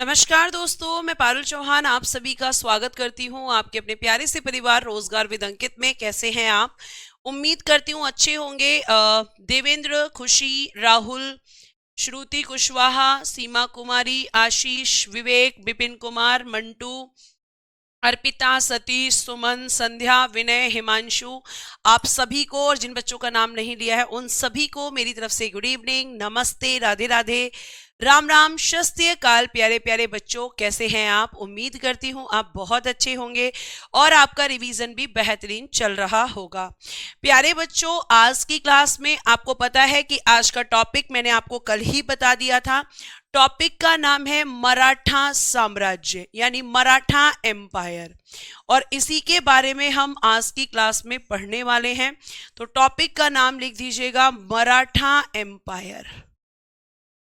नमस्कार दोस्तों, मैं पारुल चौहान आप सभी का स्वागत करती हूं आपके अपने प्यारे से परिवार रोजगार विद अंकित में। कैसे हैं आप? उम्मीद करती हूं अच्छे होंगे। देवेंद्र, खुशी, राहुल, श्रुति कुशवाहा, सीमा कुमारी, आशीष, विवेक, विपिन कुमार, मंटू, अर्पिता, सतीश, सुमन, संध्या, विनय, हिमांशु, आप सभी को और जिन बच्चों का नाम नहीं लिया है उन सभी को मेरी तरफ से गुड इवनिंग, नमस्ते, राधे राधे, राम राम, शस्त्रीय काल। प्यारे प्यारे बच्चों, कैसे हैं आप? उम्मीद करती हूँ आप बहुत अच्छे होंगे और आपका रिवीजन भी बेहतरीन चल रहा होगा। प्यारे बच्चों, आज की क्लास में आपको पता है कि आज का टॉपिक मैंने आपको कल ही बता दिया था। टॉपिक का नाम है मराठा साम्राज्य यानी मराठा एम्पायर, और इसी के बारे में हम आज की क्लास में पढ़ने वाले हैं। तो टॉपिक का नाम लिख दीजिएगा, मराठा एम्पायर,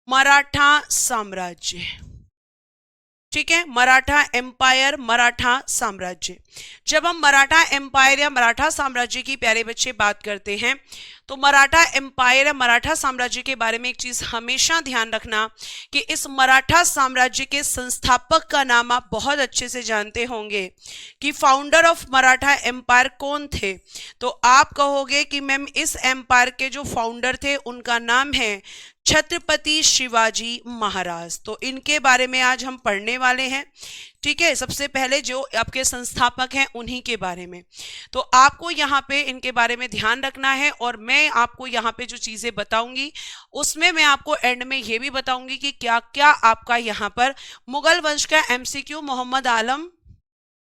मराठा साम्राज्य। ठीक है, मराठा एम्पायर, मराठा साम्राज्य। जब हम मराठा एम्पायर या मराठा साम्राज्य की प्यारे बच्चे बात करते हैं तो मराठा एम्पायर या मराठा साम्राज्य के बारे में एक चीज हमेशा ध्यान रखना कि इस मराठा साम्राज्य के संस्थापक का नाम आप बहुत अच्छे से जानते होंगे कि फाउंडर ऑफ मराठा एम्पायर कौन थे। तो आप कहोगे कि मैम इस एम्पायर के जो फाउंडर थे उनका नाम है छत्रपति शिवाजी महाराज। तो इनके बारे में आज हम पढ़ने वाले हैं। ठीक है, सबसे पहले जो आपके संस्थापक हैं उन्हीं के बारे में। तो आपको यहाँ पे इनके बारे में ध्यान रखना है और मैं आपको यहाँ पे जो चीजें बताऊंगी उसमें मैं आपको एंड में ये भी बताऊंगी कि क्या क्या आपका यहाँ पर मुगल वंश का एमसीक्यू मोहम्मद आलम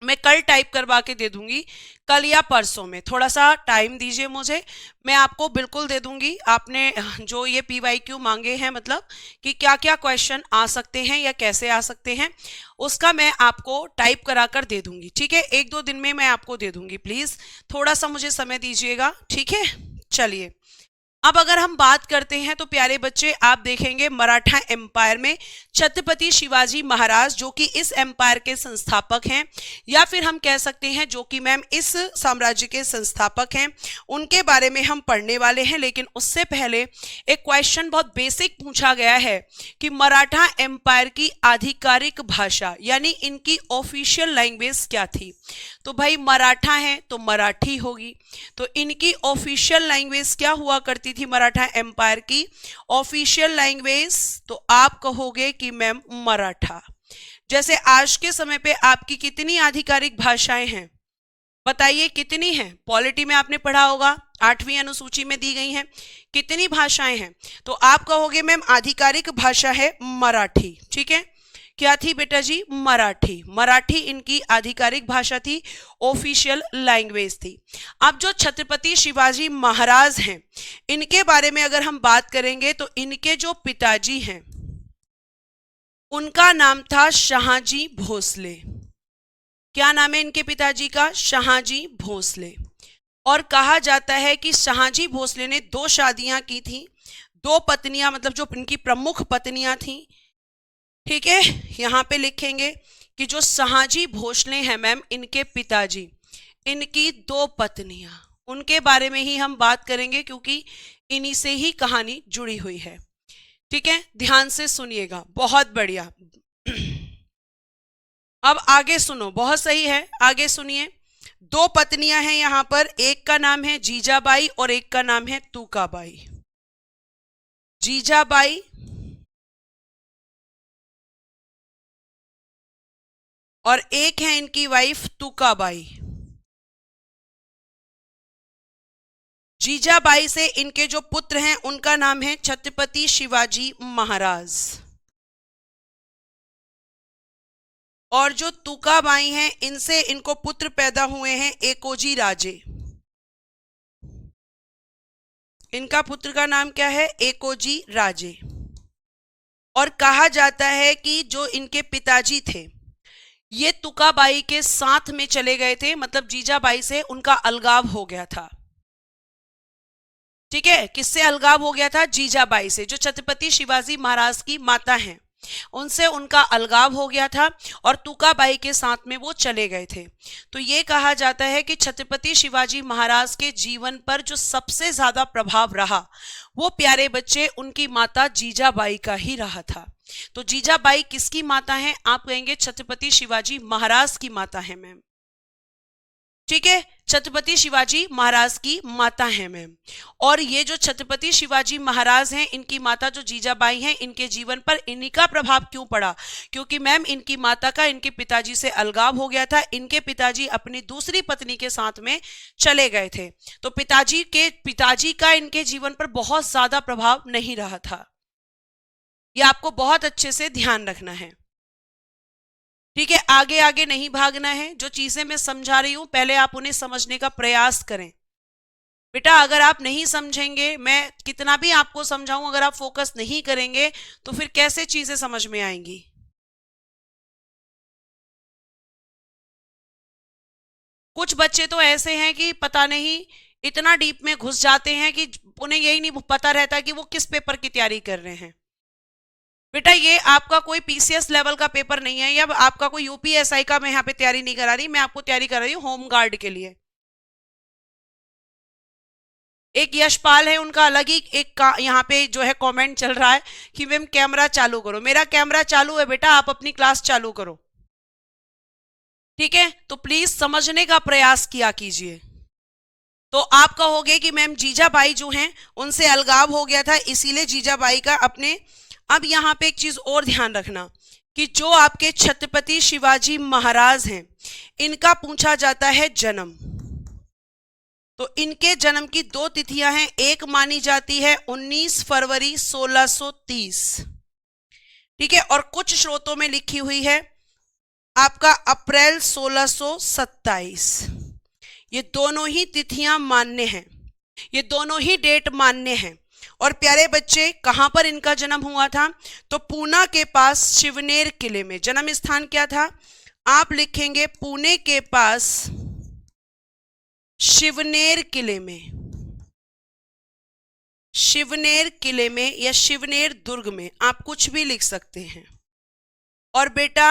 मैं कल टाइप करवा के दे दूंगी, कल या परसों में। थोड़ा सा टाइम दीजिए मुझे, मैं आपको बिल्कुल दे दूंगी। आपने जो ये पीवाईक्यू मांगे हैं, मतलब कि क्या क्या क्वेश्चन आ सकते हैं या कैसे आ सकते हैं, उसका मैं आपको टाइप करा कर दे दूंगी। ठीक है, एक दो दिन में मैं आपको दे दूंगी। प्लीज थोड़ा सा मुझे समय दीजिएगा। ठीक है, चलिए अब अगर हम बात करते हैं तो प्यारे बच्चे आप देखेंगे मराठा एम्पायर में छत्रपति शिवाजी महाराज जो कि इस एम्पायर के संस्थापक हैं, या फिर हम कह सकते हैं जो कि मैम इस साम्राज्य के संस्थापक हैं, उनके बारे में हम पढ़ने वाले हैं। लेकिन उससे पहले एक क्वेश्चन बहुत बेसिक पूछा गया है कि मराठा एम्पायर की आधिकारिक भाषा यानी इनकी ऑफिशियल लैंग्वेज क्या थी। तो भाई मराठा है तो मराठी होगी, तो इनकी ऑफिशियल लैंग्वेज क्या हुआ करती थी मराठा एम्पायर की ऑफिशियल लैंग्वेज? तो आप कहोगे कि मैम मराठा। जैसे आज के समय पे आपकी कितनी आधिकारिक भाषाएं हैं बताइए, कितनी हैं? पॉलिटी में आपने पढ़ा होगा, 8वीं अनुसूची में दी गई हैं, कितनी भाषाएं हैं? तो आप कहोगे मैम आधिकारिक भाषा है मराठी। ठीक है, क्या थी बेटा जी? मराठी। मराठी इनकी आधिकारिक भाषा थी, ऑफिशियल लैंग्वेज थी। अब जो छत्रपति शिवाजी महाराज हैं इनके बारे में अगर हम बात करेंगे तो इनके जो पिताजी हैं उनका नाम था शहाजी भोसले। क्या नाम है इनके पिताजी का? शहाजी भोसले। और कहा जाता है कि शहाजी भोसले ने 2 शादियां की थी, 2 पत्नियां, मतलब जो इनकी प्रमुख पत्नियां थी। ठीक है, यहां पे लिखेंगे कि जो शहाजी भोसले हैं मैम इनके पिताजी, इनकी 2 पत्नियां, उनके बारे में ही हम बात करेंगे क्योंकि इन्हीं से ही कहानी जुड़ी हुई है। ठीक है, ध्यान से सुनिएगा, बहुत बढ़िया। अब आगे सुनो, बहुत सही है, आगे सुनिए। 2 पत्नियां हैं यहां पर, एक का नाम है जीजाबाई और एक का नाम है तुकाबाई। जीजाबाई और एक है इनकी वाइफ तुकाबाई। जीजाबाई से इनके जो पुत्र हैं उनका नाम है छत्रपति शिवाजी महाराज, और जो तुकाबाई हैं इनसे इनको पुत्र पैदा हुए हैं एकोजी राजे। इनका पुत्र का नाम क्या है? एकोजी राजे। और कहा जाता है कि जो इनके पिताजी थे ये तुकाबाई के साथ में चले गए थे, मतलब जीजाबाई से उनका अलगाव हो गया था। ठीक है, किससे अलगाव हो गया था? जीजाबाई से, जो छत्रपति शिवाजी महाराज की माता हैं। उनसे उनका अलगाव हो गया था और तुकाबाई के साथ में वो चले गए थे। तो ये कहा जाता है कि छत्रपति शिवाजी महाराज के जीवन पर जो सबसे ज्यादा प्रभाव रहा वो प्यारे बच्चे उनकी माता जीजाबाई का ही रहा था। तो जीजाबाई किसकी माता है? आप कहेंगे छत्रपति शिवाजी महाराज की माता है मैम। ठीक है, छत्रपति शिवाजी महाराज की माता है मैम। और ये जो छत्रपति शिवाजी महाराज हैं, इनकी माता जो जीजाबाई हैं, इनके जीवन पर इन्हीं का प्रभाव क्यों पड़ा? क्योंकि मैम इनकी माता का इनके पिताजी से अलगाव हो गया था। इनके पिताजी अपनी दूसरी पत्नी के साथ में चले गए थे। तो पिताजी का इनके जीवन पर बहुत ज्यादा प्रभाव नहीं रहा था। ये आपको बहुत अच्छे से ध्यान रखना है। ठीक है, आगे आगे नहीं भागना है। जो चीजें मैं समझा रही हूं पहले आप उन्हें समझने का प्रयास करें। बेटा अगर आप नहीं समझेंगे, मैं कितना भी आपको समझाऊं, अगर आप फोकस नहीं करेंगे तो फिर कैसे चीजें समझ में आएंगी? कुछ बच्चे तो ऐसे हैं कि पता नहीं इतना डीप में घुस जाते हैं कि उन्हें यही नहीं पता रहता कि वो किस पेपर की तैयारी कर रहे हैं। बेटा ये आपका कोई पीसीएस लेवल का पेपर नहीं है, या आपका कोई यूपीएसआई का मैं यहाँ पे तैयारी नहीं करा रही, मैं आपको तैयारी करा रही हूँ होम गार्ड के लिए। एक यशपाल है, उनका अलग ही एक यहाँ पे जो है कमेंट चल रहा है कि मैम कैमरा चालू करो। मेरा कैमरा चालू है बेटा, आप अपनी क्लास चालू करो। ठीक है, तो प्लीज समझने का प्रयास किया कीजिए। तो आप कहोगे कि मैम जीजाबाई जो हैं उनसे अलगाव हो गया था, इसीलिए जीजाबाई का अपने। अब यहाँ पे एक चीज और ध्यान रखना कि जो आपके छत्रपति शिवाजी महाराज हैं, इनका पूछा जाता है जन्म। तो इनके जन्म की दो तिथियां हैं। एक मानी जाती है 19 फरवरी 1630, ठीक है, और कुछ स्रोतों में लिखी हुई है आपका अप्रैल 1627। ये दोनों ही तिथियां मान्य हैं, ये दोनों ही डेट मान्य हैं। और प्यारे बच्चे कहां पर इनका जन्म हुआ था? तो पूना के पास शिवनेर किले में। जन्म स्थान क्या था? आप लिखेंगे पुणे के पास शिवनेर किले में, शिवनेर किले में या शिवनेर दुर्ग में, आप कुछ भी लिख सकते हैं। और बेटा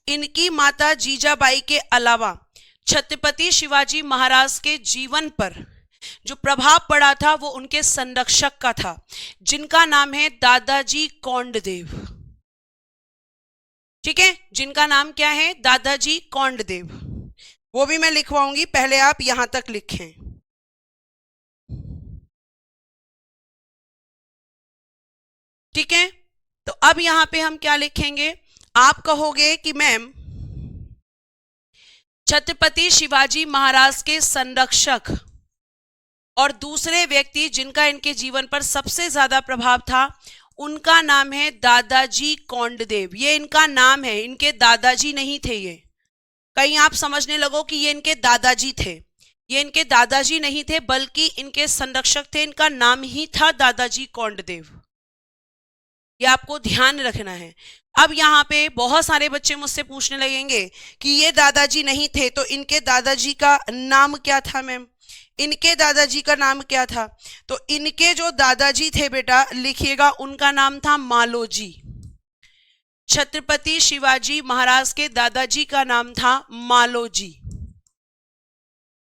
इनकी माता जीजाबाई के अलावा छत्रपति शिवाजी महाराज के जीवन पर जो प्रभाव पड़ा था वो उनके संरक्षक का था, जिनका नाम है दादाजी कोंडदेव। ठीक है, जिनका नाम क्या है? दादाजी कोंडदेव। वो भी मैं लिखवाऊंगी, पहले आप यहां तक लिखें। ठीक है, तो अब यहां पे हम क्या लिखेंगे? आप कहोगे कि मैम छत्रपति शिवाजी महाराज के संरक्षक और दूसरे व्यक्ति जिनका इनके जीवन पर सबसे ज्यादा प्रभाव था, उनका नाम है दादाजी कोंडदेव। ये इनका नाम है, इनके दादाजी नहीं थे। ये कहीं आप समझने लगो कि ये इनके दादाजी थे, ये इनके दादाजी नहीं थे बल्कि इनके संरक्षक थे। इनका नाम ही था दादाजी कोंडदेव। ये आपको ध्यान रखना है। अब यहाँ पे बहुत सारे बच्चे मुझसे पूछने लगेंगे कि ये दादाजी नहीं थे तो इनके दादाजी का नाम क्या था मैम? इनके दादाजी का नाम क्या था? तो इनके जो दादाजी थे बेटा लिखिएगा, उनका नाम था मालोजी। छत्रपति शिवाजी महाराज के दादाजी का नाम था मालोजी।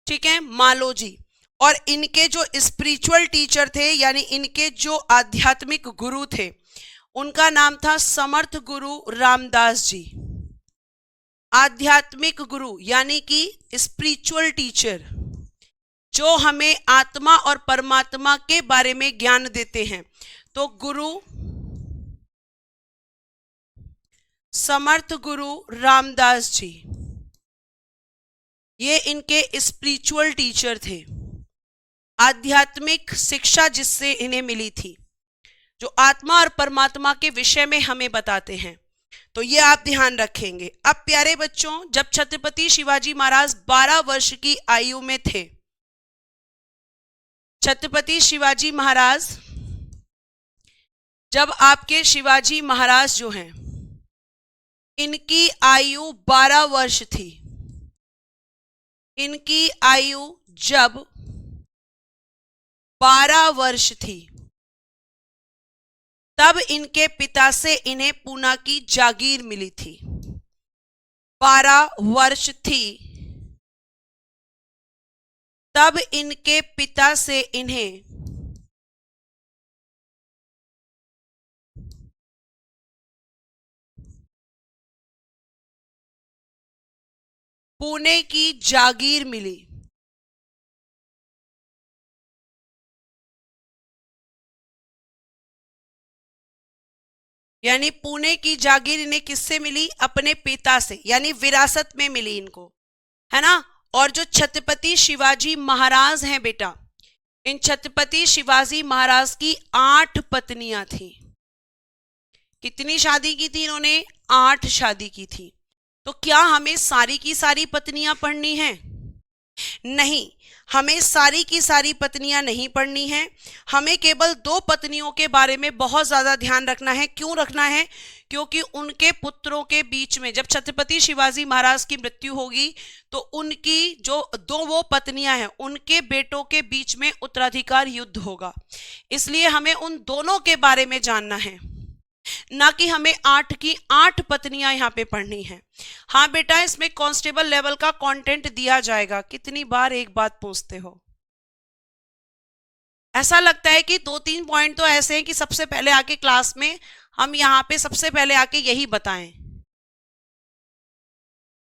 ठीक है, मालोजी। और इनके जो स्पिरिचुअल टीचर थे, यानी इनके जो आध्यात्मिक गुरु थे, उनका नाम था समर्थ गुरु रामदास जी। आध्यात्मिक गुरु यानी कि स्पिरिचुअल टीचर, जो हमें आत्मा और परमात्मा के बारे में ज्ञान देते हैं। तो गुरु समर्थ गुरु रामदास जी, ये इनके स्पिरिचुअल टीचर थे। आध्यात्मिक शिक्षा जिससे इन्हें मिली थी, जो आत्मा और परमात्मा के विषय में हमें बताते हैं। तो ये आप ध्यान रखेंगे। अब प्यारे बच्चों, जब छत्रपति शिवाजी महाराज 12 वर्ष की आयु में थे, छत्रपति शिवाजी महाराज, जब आपके शिवाजी महाराज जो हैं, इनकी आयु 12 वर्ष थी। इनकी आयु जब 12 वर्ष थी, तब इनके पिता से इन्हें पूना की जागीर मिली थी। 12 वर्ष थी तब इनके पिता से इन्हें पुणे की जागीर मिली। यानी पुणे की जागीर इन्हें किससे मिली? अपने पिता से, यानी विरासत में मिली इनको, है ना। और जो छत्रपति शिवाजी महाराज हैं बेटा, इन छत्रपति शिवाजी महाराज की 8 पत्नियां थी। कितनी शादी की थी इन्होंने? 8 शादी की थी। तो क्या हमें सारी की सारी पत्नियां पढ़नी है? नहीं, हमें सारी की सारी पत्नियां नहीं पढ़नी है। हमें केवल 2 पत्नियों के बारे में बहुत ज्यादा ध्यान रखना है। क्यों रखना है? क्योंकि उनके पुत्रों के बीच में जब छत्रपति शिवाजी महाराज की मृत्यु होगी तो उनकी जो 2 वो पत्नियां हैं उनके बेटों के बीच में उत्तराधिकार युद्ध होगा। इसलिए हमें उन दोनों के बारे में जानना है, ना कि हमें 8 की 8 पत्नियां यहां पे पढ़नी है। हाँ बेटा, इसमें कांस्टेबल लेवल का कंटेंट दिया जाएगा। कितनी बार एक बात पूछते हो? ऐसा लगता है कि 2-3 पॉइंट तो ऐसे हैं कि सबसे पहले आके क्लास में हम यहां पे सबसे पहले आके यही बताएं।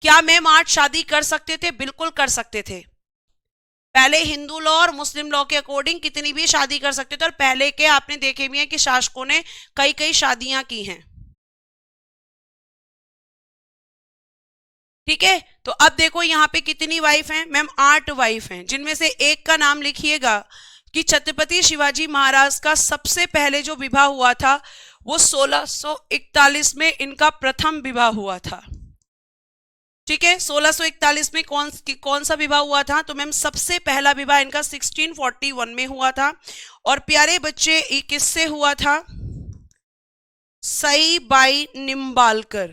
क्या मैम 8 शादी कर सकते थे? बिल्कुल कर सकते थे। पहले हिंदू लॉ और मुस्लिम लॉ के अकॉर्डिंग कितनी भी शादी कर सकते थे, और पहले के आपने देखे भी हैं कि शासकों ने कई कई शादियां की हैं। ठीक है, तो अब देखो यहाँ पे कितनी वाइफ हैं मैम? 8 वाइफ हैं, जिनमें से एक का नाम लिखिएगा कि छत्रपति शिवाजी महाराज का सबसे पहले जो विवाह हुआ था वो 1641 में इनका प्रथम विवाह हुआ था। ठीक है, 1641 में कौन सा विवाह हुआ था? तो मैम सबसे पहला विवाह इनका 1641 में हुआ था। और प्यारे बच्चे ये किससे हुआ था? सईबाई निम्बालकर।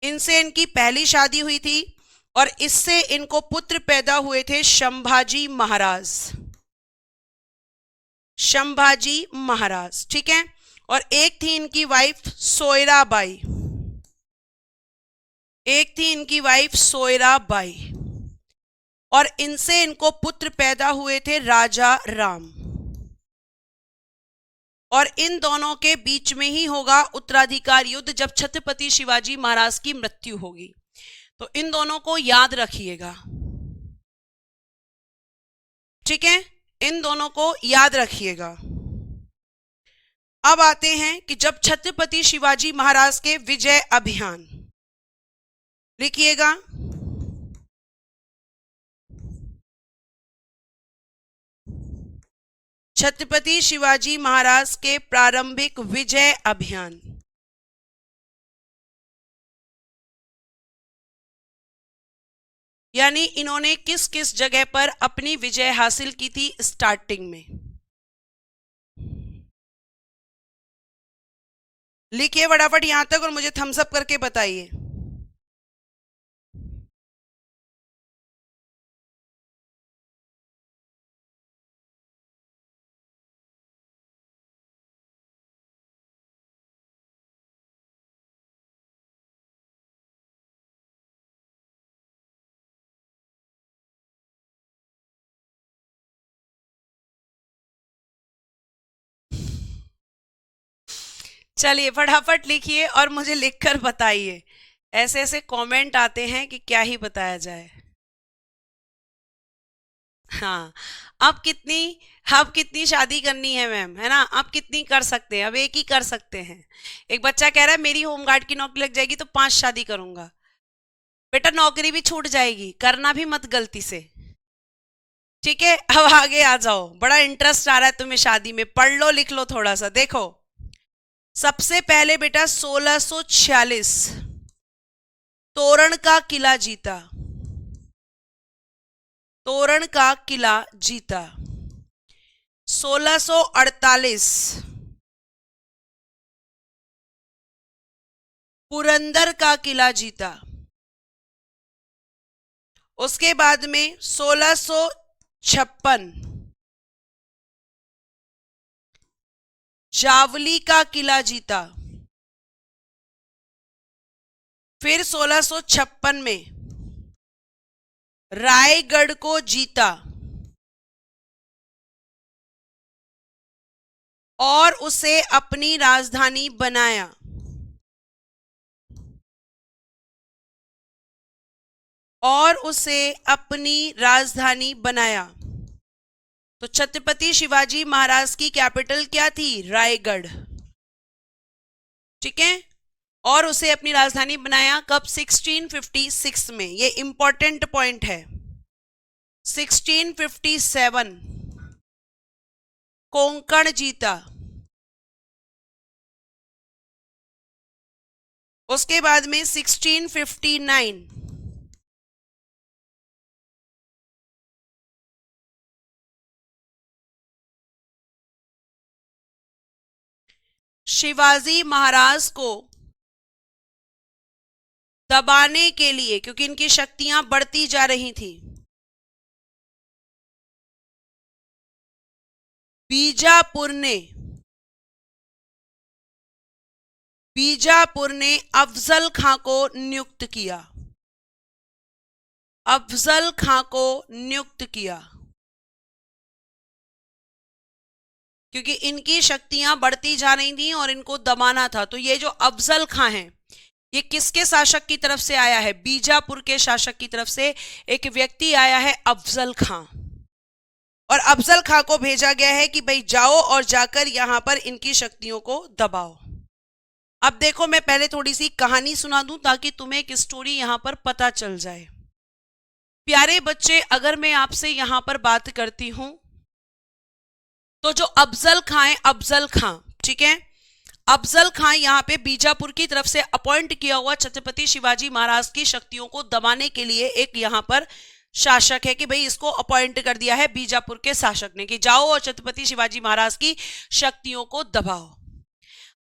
इनसे इनकी पहली शादी हुई थी और इससे इनको पुत्र पैदा हुए थे संभाजी महाराज। ठीक है, और एक थी इनकी वाइफ सोयराबाई। और इनसे इनको पुत्र पैदा हुए थे राजा राम। और इन दोनों के बीच में ही होगा उत्तराधिकार युद्ध जब छत्रपति शिवाजी महाराज की मृत्यु होगी। तो इन दोनों को याद रखिएगा। ठीक है, इन दोनों को याद रखिएगा। अब आते हैं कि जब छत्रपति शिवाजी महाराज के विजय अभियान, लिखिएगा, छत्रपति शिवाजी महाराज के प्रारंभिक विजय अभियान, यानी इन्होंने किस किस जगह पर अपनी विजय हासिल की थी स्टार्टिंग में? लिखिए फटाफट यहां तक और मुझे थम्स अप करके बताइए। चलिए फटाफट लिखिए और मुझे लिखकर बताइए। ऐसे ऐसे कमेंट आते हैं कि क्या ही बताया जाए। हाँ, अब कितनी शादी करनी है मैम, है ना? अब कितनी कर सकते हैं? अब एक ही कर सकते हैं। एक बच्चा कह रहा है मेरी होमगार्ड की नौकरी लग जाएगी तो 5 शादी करूंगा। बेटा नौकरी भी छूट जाएगी, करना भी मत गलती से। ठीक है, अब आगे आ जाओ। बड़ा इंटरेस्ट आ रहा है तुम्हें शादी में, पढ़ लो लिख लो थोड़ा सा। देखो सबसे पहले बेटा 1646 तोरण का किला जीता। 1648 पुरंदर का किला जीता। उसके बाद में 1656 जावली का किला जीता। फिर 1656 में रायगढ़ को जीता और उसे अपनी राजधानी बनाया। तो छत्रपति शिवाजी महाराज की कैपिटल क्या थी? रायगढ़। ठीक है, और उसे अपनी राजधानी बनाया कब? 1656 में। ये इंपॉर्टेंट पॉइंट है। 1657 कोंकण जीता। उसके बाद में 1659 शिवाजी महाराज को दबाने के लिए, क्योंकि इनकी शक्तियां बढ़ती जा रही थी, बीजापुर ने अफजल खां को नियुक्त किया। क्योंकि इनकी शक्तियां बढ़ती जा रही थी और इनको दबाना था। तो ये जो अफजल खां है, ये किसके शासक की तरफ से आया है? बीजापुर के शासक की तरफ से एक व्यक्ति आया है, अफजल खां। और अफजल खां को भेजा गया है कि भाई जाओ और जाकर यहां पर इनकी शक्तियों को दबाओ। अब देखो, मैं पहले थोड़ी सी कहानी सुना दूं ताकि तुम्हें एक स्टोरी यहां पर पता चल जाए। प्यारे बच्चे, अगर मैं आपसे यहां पर बात करती हूं तो जो अफजल खां है, अफजल खां, ठीक है, अफजल खां यहाँ पे बीजापुर की तरफ से अपॉइंट किया हुआ छत्रपति शिवाजी महाराज की शक्तियों को दबाने के लिए एक यहाँ पर शासक है कि भाई इसको अपॉइंट कर दिया है बीजापुर के शासक ने कि जाओ और छत्रपति शिवाजी महाराज की शक्तियों को दबाओ।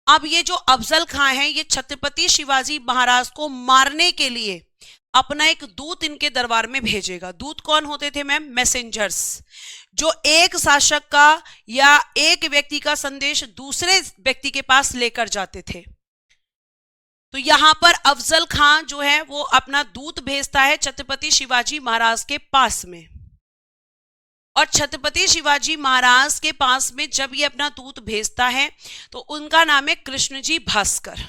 अब ये जो अफजल खां है, ये छत्रपति शिवाजी महाराज को मारने के लिए अपना एक दूत इनके दरबार में भेजेगा। दूत कौन होते थे मैम? मैसेंजर्स, जो एक शासक का या एक व्यक्ति का संदेश दूसरे व्यक्ति के पास लेकर जाते थे। तो यहां पर अफजल खां जो है वो अपना दूत भेजता है छत्रपति शिवाजी महाराज के पास में, और छत्रपति शिवाजी महाराज के पास में जब ये अपना दूत भेजता है तो उनका नाम है कृष्णजी भास्कर,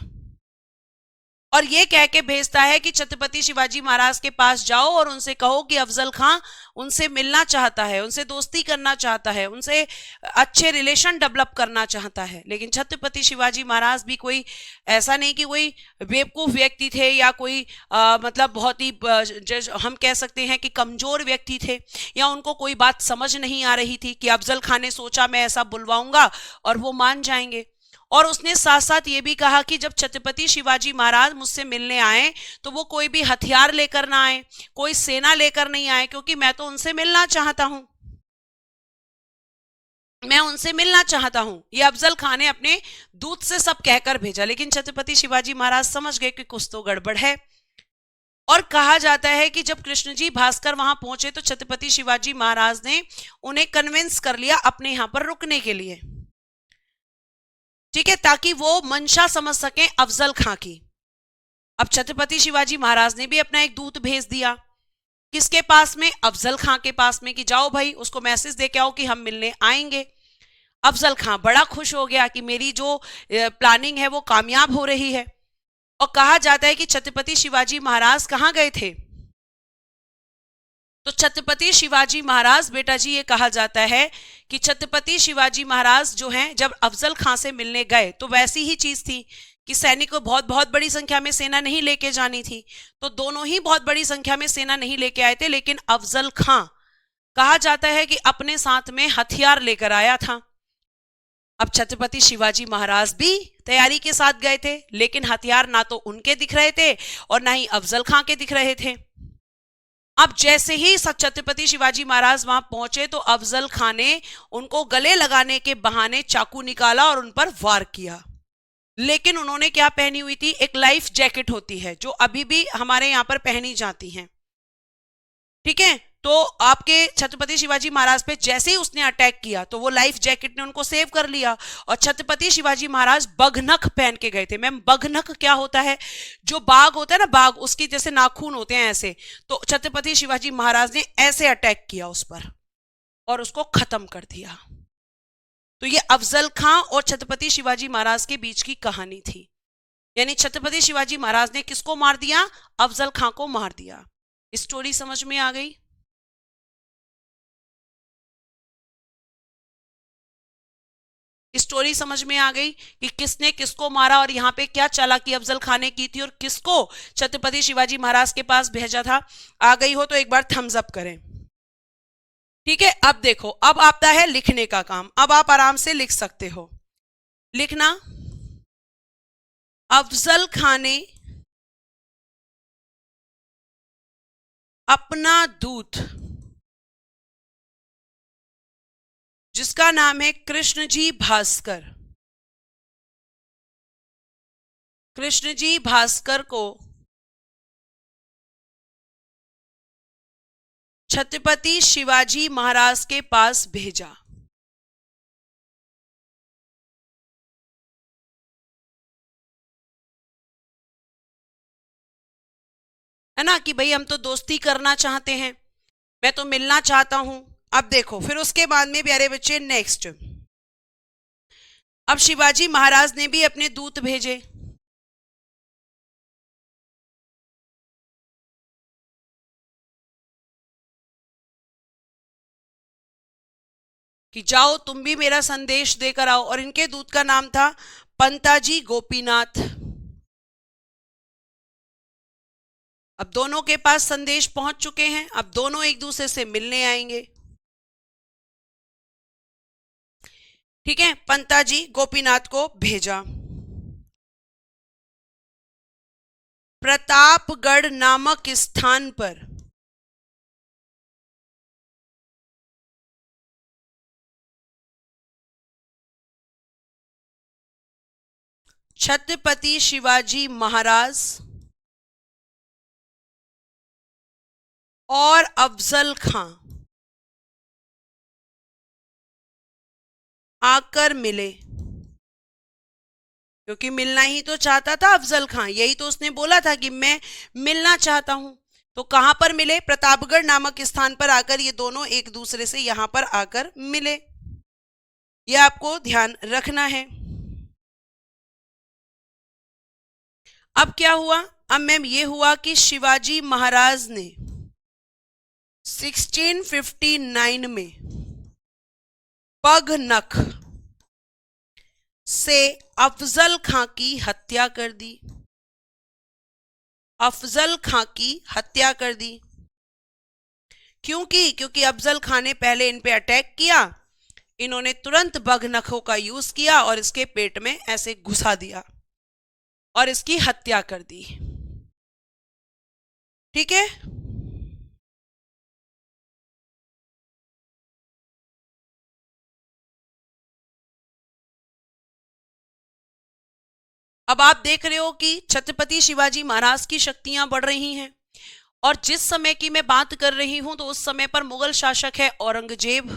और ये कह के भेजता है कि छत्रपति शिवाजी महाराज के पास जाओ और उनसे कहो कि अफजल खां उनसे मिलना चाहता है, उनसे दोस्ती करना चाहता है, उनसे अच्छे रिलेशन डेवलप करना चाहता है। लेकिन छत्रपति शिवाजी महाराज भी कोई ऐसा नहीं कि कोई बेवकूफ व्यक्ति थे या कोई मतलब बहुत ही हम कह सकते हैं कि कमजोर व्यक्ति थे, या उनको कोई बात समझ नहीं आ रही थी कि अफजल खां ने सोचा मैं ऐसा बुलवाऊंगा और वो मान जाएंगे। और उसने साथ साथ ये भी कहा कि जब छत्रपति शिवाजी महाराज मुझसे मिलने आए तो वो कोई भी हथियार लेकर ना आए, कोई सेना लेकर नहीं आए, क्योंकि मैं तो उनसे मिलना चाहता हूं, ये अफजल खां ने अपने दूत से सब कहकर भेजा। लेकिन छत्रपति शिवाजी महाराज समझ गए कि कुछ तो गड़बड़ है, और कहा जाता है कि जब कृष्णजी भास्कर वहां पहुंचे तो छत्रपति शिवाजी महाराज ने उन्हें कन्विंस कर लिया अपने यहां पर रुकने के लिए, ठीक है, ताकि वो मंशा समझ सकें अफजल खां की। अब छत्रपति शिवाजी महाराज ने भी अपना एक दूत भेज दिया, किसके पास में? अफजल खां के पास में, कि जाओ भाई उसको मैसेज दे के आओ कि हम मिलने आएंगे। अफजल खां बड़ा खुश हो गया कि मेरी जो प्लानिंग है वो कामयाब हो रही है। और कहा जाता है कि छत्रपति शिवाजी महाराज कहां गए थे? तो छत्रपति शिवाजी महाराज, बेटा जी ये कहा जाता है कि छत्रपति शिवाजी महाराज जो हैं जब अफजल खां से मिलने गए तो वैसी ही चीज थी कि सैनिक को बहुत बड़ी संख्या में सेना नहीं लेके जानी थी, तो दोनों ही बहुत बड़ी संख्या में सेना नहीं लेके आए थे। लेकिन अफजल खां कहा जाता है कि अपने साथ में हथियार लेकर आया था। अब छत्रपति शिवाजी महाराज भी तैयारी के साथ गए थे, लेकिन हथियार ना तो उनके दिख रहे थे और ना ही अफजल खां के दिख रहे थे। अब जैसे ही छत्रपति शिवाजी महाराज वहां पहुंचे तो अफजल खां ने उनको गले लगाने के बहाने चाकू निकाला और उन पर वार किया। लेकिन उन्होंने क्या पहनी हुई थी? एक लाइफ जैकेट होती है जो अभी भी हमारे यहां पर पहनी जाती है, ठीक है। तो आपके छत्रपति शिवाजी महाराज पे जैसे ही उसने अटैक किया तो वो लाइफ जैकेट ने उनको सेव कर लिया और छत्रपति शिवाजी महाराज बघनख पहन के गए थे। मैम बघनख क्या होता है? जो बाघ होता है ना, बाघ उसकी जैसे नाखून होते हैं ऐसे, तो छत्रपति शिवाजी महाराज ने ऐसे अटैक किया उस पर और उसको खत्म कर दिया। तो ये अफजल खां और छत्रपति शिवाजी महाराज के बीच की कहानी थी। यानी छत्रपति शिवाजी महाराज ने किसको मार दिया? अफजल खां को मार दिया। स्टोरी समझ में आ गई? स्टोरी समझ में आ गई कि किसने किसको मारा और यहाँ पे क्या चालाकी अफजल खान ने की थी और किसको छत्रपति शिवाजी महाराज के पास भेजा था। आ गई हो तो एक बार थम्स अप करें। ठीक है, अब देखो, अब आता है लिखने का काम। अब आप आराम से लिख सकते हो। लिखना, अफजल खान ने अपना दूत जिसका नाम है कृष्णजी भास्कर, कृष्णजी भास्कर को छत्रपति शिवाजी महाराज के पास भेजा। है ना कि भाई हम तो दोस्ती करना चाहते हैं, मैं तो मिलना चाहता हूं। अब देखो फिर उसके बाद में प्यारे बच्चे नेक्स्ट, अब शिवाजी महाराज ने भी अपने दूत भेजे। कि जाओ तुम भी मेरा संदेश देकर आओ, और इनके दूत का नाम था पंताजी गोपीनाथ। अब दोनों के पास संदेश पहुंच चुके हैं, अब दोनों एक दूसरे से मिलने आएंगे। ठीक है, पंताजी गोपीनाथ को भेजा। प्रतापगढ़ नामक स्थान पर छत्रपति शिवाजी महाराज और अफजल खां आकर मिले, क्योंकि मिलना ही तो चाहता था अफजल खां, यही तो उसने बोला था कि मैं मिलना चाहता हूं। तो कहां पर मिले? प्रतापगढ़ नामक स्थान पर आकर ये दोनों एक दूसरे से यहां पर आकर मिले। ये आपको ध्यान रखना है। अब क्या हुआ? अब मैम ये हुआ कि शिवाजी महाराज ने 1659 में बघनख से अफजल खां की हत्या कर दी। अफजल खां की हत्या कर दी। क्योंकि अफजल खां ने पहले इन पे अटैक किया, इन्होंने तुरंत बघनखों का यूज किया और इसके पेट में ऐसे घुसा दिया और इसकी हत्या कर दी। ठीक है, अब आप देख रहे हो कि छत्रपति शिवाजी महाराज की शक्तियां बढ़ रही हैं। और जिस समय की मैं बात कर रही हूं तो उस समय पर मुगल शासक है औरंगजेब।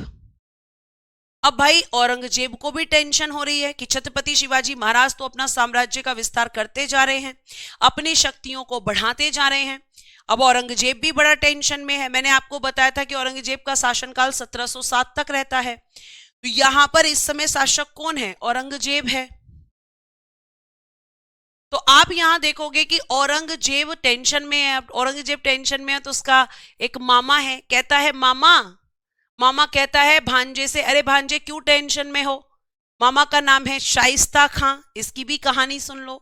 अब भाई औरंगजेब को भी टेंशन हो रही है कि छत्रपति शिवाजी महाराज तो अपना साम्राज्य का विस्तार करते जा रहे हैं, अपनी शक्तियों को बढ़ाते जा रहे हैं। अब औरंगजेब भी बड़ा टेंशन में है। मैंने आपको बताया था कि औरंगजेब का शासनकाल 1707 तक रहता है। तो यहां पर इस समय शासक कौन है? औरंगजेब है। तो आप यहां देखोगे कि औरंगजेब टेंशन में है। औरंगजेब टेंशन में है तो उसका एक मामा है, कहता है मामा, मामा कहता है भांजे से, अरे भांजे क्यों टेंशन में हो? मामा का नाम है शाइस्ता खां। इसकी भी कहानी सुन लो।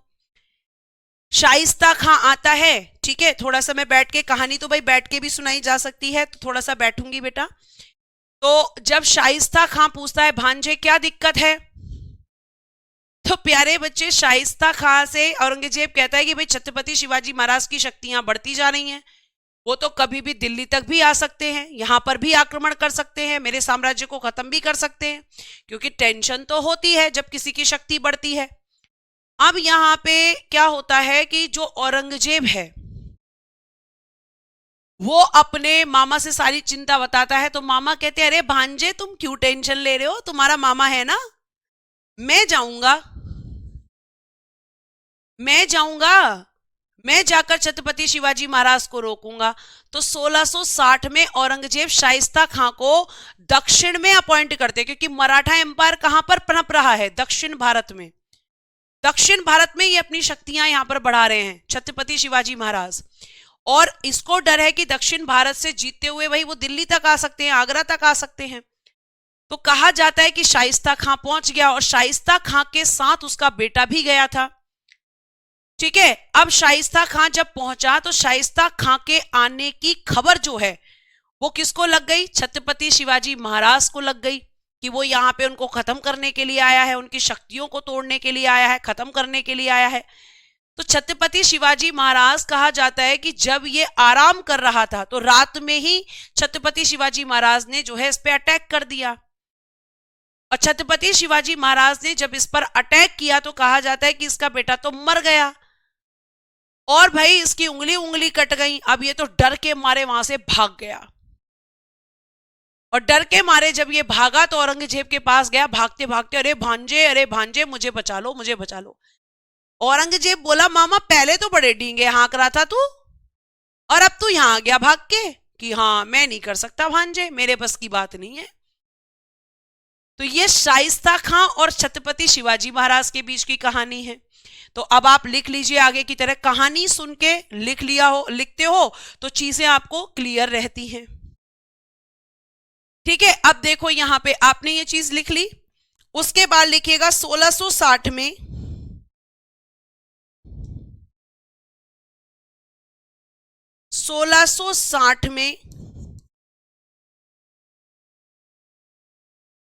शाइस्ता खां आता है, ठीक है, थोड़ा सा मैं बैठ के, कहानी तो भाई बैठ के भी सुनाई जा सकती है, तो थोड़ा सा बैठूंगी बेटा। तो जब शाइस्ता खां पूछता है भांजे क्या दिक्कत है, तो प्यारे बच्चे शाइस्ता खां से औरंगजेब कहता है कि भाई छत्रपति शिवाजी महाराज की शक्तियां बढ़ती जा रही हैं, वो तो कभी भी दिल्ली तक भी आ सकते हैं, यहां पर भी आक्रमण कर सकते हैं, मेरे साम्राज्य को खत्म भी कर सकते हैं। क्योंकि टेंशन तो होती है जब किसी की शक्ति बढ़ती है। अब यहां पे क्या होता है कि जो औरंगजेब है वो अपने मामा से सारी चिंता बताता है, तो मामा कहते हैं अरे भांजे तुम क्यों टेंशन ले रहे हो, तुम्हारा मामा है ना, मैं जाऊंगा, मैं जाऊंगा, मैं जाकर छत्रपति शिवाजी महाराज को रोकूंगा। तो 1660 में औरंगजेब शाइस्ता खां को दक्षिण में अपॉइंट करते, क्योंकि मराठा एम्पायर कहां पर पनप रहा है, दक्षिण भारत में। दक्षिण भारत में ये अपनी शक्तियां यहां पर बढ़ा रहे हैं छत्रपति शिवाजी महाराज, और इसको डर है कि दक्षिण भारत से जीतते हुए भाई वो दिल्ली तक आ सकते हैं, आगरा तक आ सकते हैं। तो कहा जाता है कि शाइस्ता खां पहुंच गया, और शाइस्ता खां के साथ उसका बेटा भी गया था। ठीक है, अब शाइस्ता खां जब पहुंचा तो शाइस्ता खां के आने की खबर जो है वो किसको लग गई, छत्रपति शिवाजी महाराज को लग गई, कि वो यहाँ पे उनको खत्म करने के लिए आया है, उनकी शक्तियों को तोड़ने के लिए आया है, खत्म करने के लिए आया है। तो छत्रपति शिवाजी महाराज, कहा जाता है कि जब ये आराम कर रहा था तो रात में ही छत्रपति शिवाजी महाराज ने जो है इस पे अटैक कर दिया। और छत्रपति शिवाजी महाराज ने जब इस पर अटैक किया तो कहा जाता है कि इसका बेटा तो मर गया, और भाई इसकी उंगली उंगली कट गई। अब ये तो डर के मारे वहां से भाग गया, और डर के मारे जब ये भागा तो औरंगजेब के पास गया, भागते भागते, अरे भांजे मुझे बचा लो, मुझे बचा लो। औरंगजेब बोला मामा पहले तो बड़े डींगे हाँक रहा था तू, और अब तू यहां आ गया भाग के, कि हाँ मैं नहीं कर सकता भांजे, मेरे बस की बात नहीं है। तो ये शाइस्ता खां और छत्रपति शिवाजी महाराज के बीच की कहानी है। तो अब आप लिख लीजिए, आगे की तरह कहानी सुन के लिखते हो तो चीजें आपको क्लियर रहती हैं। ठीक है, अब देखो यहां पे आपने ये चीज लिख ली, उसके बाद लिखिएगा 1660 में 1660 में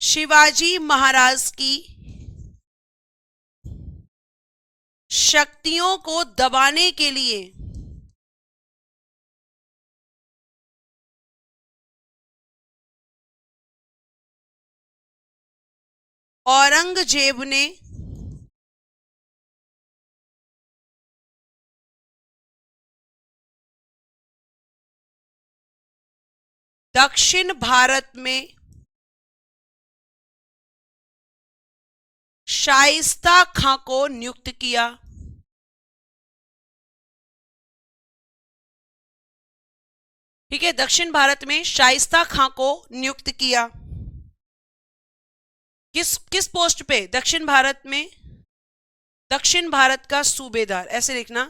शिवाजी महाराज की शक्तियों को दबाने के लिए औरंगजेब ने दक्षिण भारत में शाइस्ता खां को नियुक्त किया। ठीक है, दक्षिण भारत में शाइस्ता खां को नियुक्त किया, किस किस पोस्ट पे, दक्षिण भारत में दक्षिण भारत का सूबेदार, ऐसे लिखना,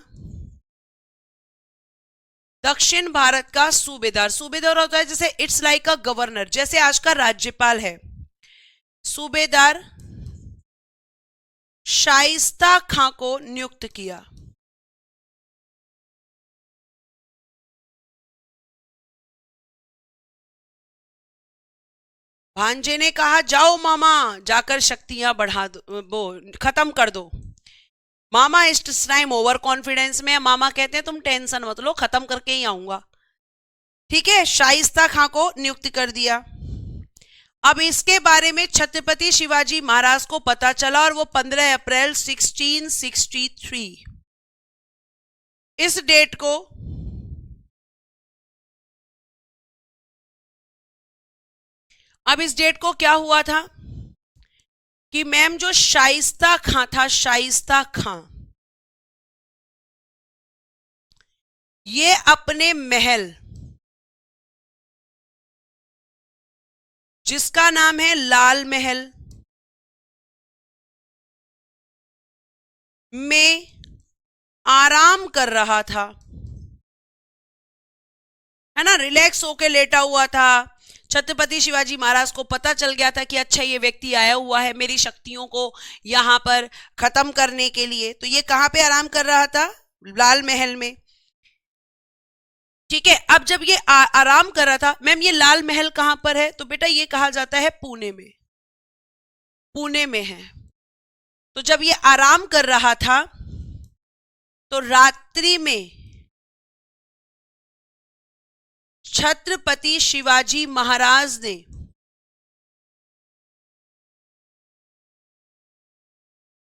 दक्षिण भारत का सूबेदार। सूबेदार होता है जैसे इट्स लाइक अ गवर्नर, जैसे आज का राज्यपाल है। सूबेदार शाइस्ता खां को नियुक्त किया। भांजे ने कहा जाओ मामा, जाकर शक्तियां बढ़ा दो, वो खत्म कर दो। मामा इस टाइम ओवर कॉन्फिडेंस में है, मामा कहते हैं तुम टेंशन मत लो, खत्म करके ही आऊंगा। ठीक है, शाइस्ता खां को नियुक्त कर दिया। अब इसके बारे में छत्रपति शिवाजी महाराज को पता चला, और वो 15 अप्रैल 1663 इस डेट को अब इस डेट को क्या हुआ था कि मैम जो शाइस्ता खां था, शाइस्ता खां ये अपने महल, जिसका नाम है लाल महल, में आराम कर रहा था, है ना, रिलैक्स होके लेटा हुआ था। छत्रपति शिवाजी महाराज को पता चल गया था कि अच्छा ये व्यक्ति आया हुआ है मेरी शक्तियों को यहां पर खत्म करने के लिए। तो ये कहां पे आराम कर रहा था, लाल महल में। ठीक है, अब जब ये आराम कर रहा था, मैम ये लाल महल कहां पर है, तो बेटा ये कहा जाता है पुणे में, पुणे में है। तो जब ये आराम कर रहा था तो रात्रि में छत्रपति शिवाजी महाराज ने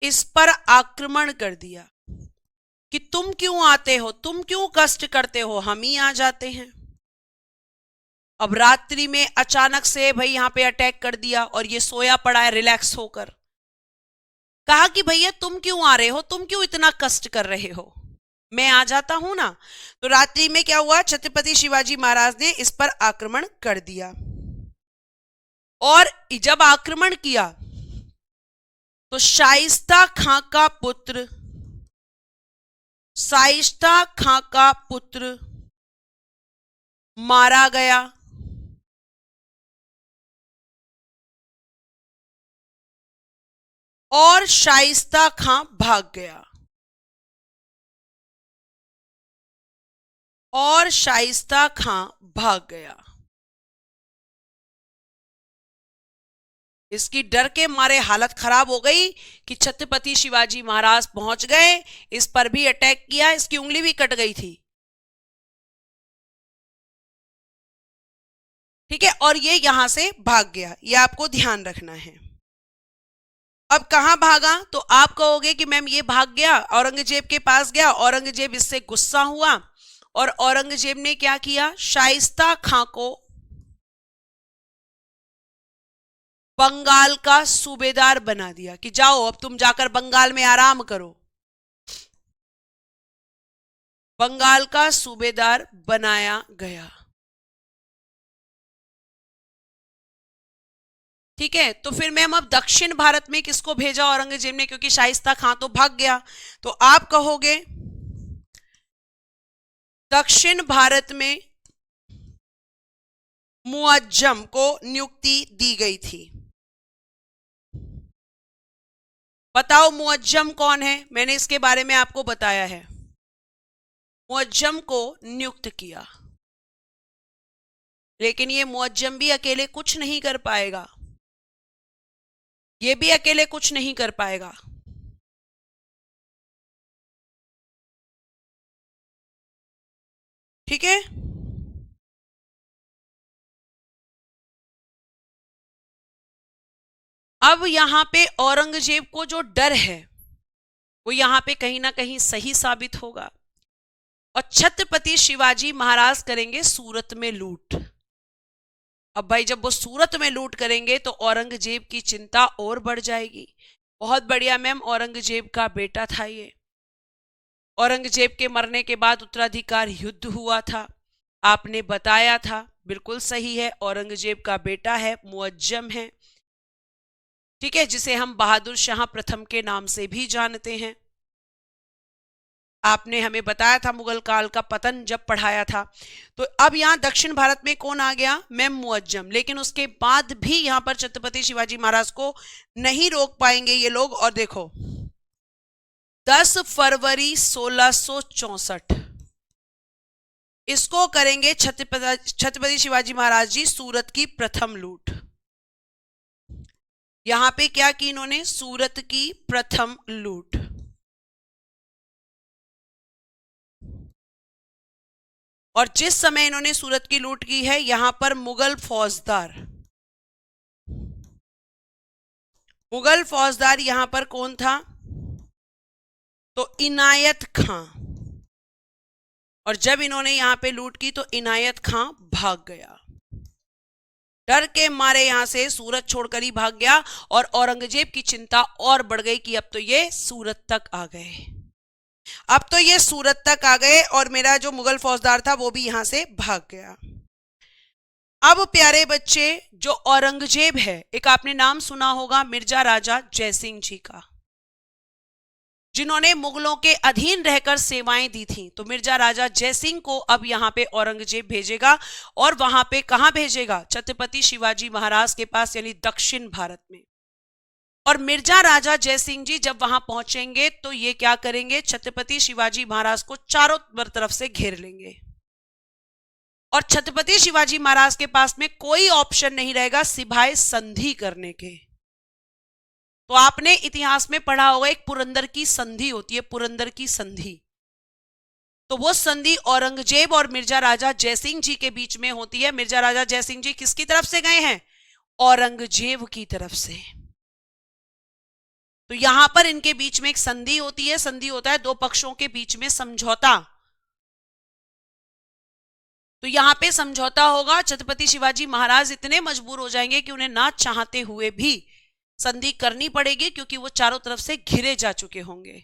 इस पर आक्रमण कर दिया कि तुम क्यों आते हो, तुम क्यों कष्ट करते हो, हम ही आ जाते हैं। अब रात्रि में अचानक से भाई यहां पे अटैक कर दिया और ये सोया पड़ा है रिलैक्स होकर। कहा कि भैया तुम क्यों आ रहे हो, तुम क्यों इतना कष्ट कर रहे हो, मैं आ जाता हूं ना। तो रात्रि में क्या हुआ, छत्रपति शिवाजी महाराज ने इस पर आक्रमण कर दिया। और जब आक्रमण किया तो शाइस्ता खां का पुत्र, शाइस्ता खां का पुत्र मारा गया। और शाइस्ता खां भाग गया। और शाइस्ता खां भाग गया। इसकी डर के मारे हालत खराब हो गई कि छत्रपति शिवाजी महाराज पहुंच गए, इस पर भी अटैक किया, इसकी उंगली भी कट गई थी। ठीक है, और ये यहां से भाग गया, ये आपको ध्यान रखना है। अब कहां भागा, तो आप कहोगे कि मैम ये भाग गया, औरंगजेब के पास गया, औरंगजेब इससे गुस्सा हुआ और औरंगजेब ने क्या किया, शाइस्ता खां को बंगाल का सूबेदार बना दिया कि जाओ अब तुम जाकर बंगाल में आराम करो। बंगाल का सूबेदार बनाया गया। ठीक है, तो फिर मैम अब दक्षिण भारत में किसको भेजा औरंगजेब ने, क्योंकि शाइस्ता खां तो भाग गया। तो आप कहोगे दक्षिण भारत में मुअज्जम को नियुक्ति दी गई थी। बताओ मुअज्जम कौन है, मैंने इसके बारे में आपको बताया है। मुअज्जम को नियुक्त किया, लेकिन ये मुअज्जम भी अकेले कुछ नहीं कर पाएगा, ये भी अकेले कुछ नहीं कर पाएगा। ठीक है, अब यहां पे औरंगजेब को जो डर है वो यहां पे कहीं ना कहीं सही साबित होगा और छत्रपति शिवाजी महाराज करेंगे सूरत में लूट। अब भाई जब वो सूरत में लूट करेंगे तो औरंगजेब की चिंता और बढ़ जाएगी। बहुत बढ़िया मैम, औरंगजेब का बेटा था ये। औरंगजेब के मरने के बाद उत्तराधिकार युद्ध हुआ था, आपने बताया था, बिल्कुल सही है, औरंगजेब का बेटा है, मुअज्जम है। ठीक है, जिसे हम बहादुर शाह प्रथम के नाम से भी जानते हैं। आपने हमें बताया था मुगल काल का पतन जब पढ़ाया था। तो अब यहां दक्षिण भारत में कौन आ गया, मैम मुअज्जम। लेकिन उसके बाद भी यहां पर छत्रपति शिवाजी महाराज को नहीं रोक पाएंगे ये लोग। और देखो 10 फरवरी 1664 इसको करेंगे छत्रपति शिवाजी महाराज जी सूरत की प्रथम लूट। यहां पे क्या की इन्होंने, सूरत की प्रथम लूट। और जिस समय इन्होंने सूरत की लूट की है, यहां पर मुगल फौजदार यहां पर कौन था, तो इनायत खां। और जब इन्होंने यहां पे लूट की तो इनायत खां भाग गया, डर के मारे यहां से सूरत छोड़कर ही भाग गया। और औरंगजेब की चिंता और बढ़ गई कि अब तो ये सूरत तक आ गए, अब तो ये सूरत तक आ गए और मेरा जो मुगल फौजदार था वो भी यहां से भाग गया। अब प्यारे बच्चे, जो औरंगजेब है, एक आपने नाम सुना होगा मिर्जा राजा जयसिंह जी का, जिन्होंने मुगलों के अधीन रहकर सेवाएं दी थी। तो मिर्जा राजा जयसिंह को अब यहां पे औरंगजेब भेजेगा और वहां पे कहां भेजेगा, छत्रपति शिवाजी महाराज के पास, यानी दक्षिण भारत में। और मिर्जा राजा जयसिंह जी जब वहां पहुंचेंगे तो ये क्या करेंगे, छत्रपति शिवाजी महाराज को चारों तरफ से घेर लेंगे। और छत्रपति शिवाजी महाराज के पास में कोई ऑप्शन नहीं रहेगा सिवाय संधि करने के। तो आपने इतिहास में पढ़ा होगा एक पुरंदर की संधि होती है, पुरंदर की संधि। तो वो संधि औरंगजेब और मिर्जा राजा जयसिंह जी के बीच में होती है। मिर्जा राजा जयसिंह जी किसकी तरफ से गए हैं, औरंगजेब की तरफ से। तो यहां पर इनके बीच में एक संधि होती है, संधि होता है दो पक्षों के बीच में समझौता। तो यहां पे समझौता होगा, छत्रपति शिवाजी महाराज इतने मजबूर हो जाएंगे कि उन्हें ना चाहते हुए भी संधि करनी पड़ेगी, क्योंकि वो चारों तरफ से घिरे जा चुके होंगे।